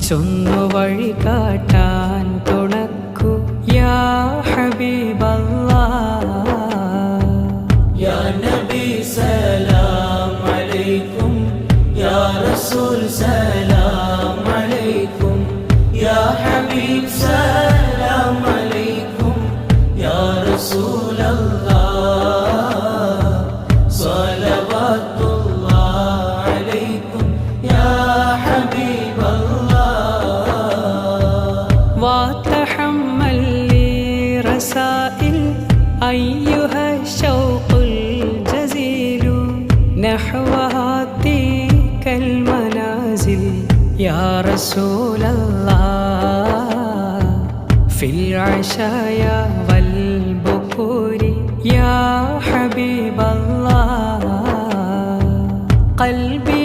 ചൊന്നു വഴി കാട്ടാൻ തുണക്കു യാ ഹബീബല്ലാഹ്. യാ നബി സലാം അലൈക്കും, യാ റസൂൽ സലാം അലൈക്കും, യാ ഹബീബ് സലാം അലൈക്കും, യാ റസൂലല്ലാഹ് സ്വലവാത്തുല്ലാഹ് അലൈക്കും യാ ഹബീബല്ലാഹ്. وتحمل لي رسائل أيها الشوق الجزيل نحو هاتيك المنازل يا رسول الله. في العشايا والبكور يا حبيب الله. قلبي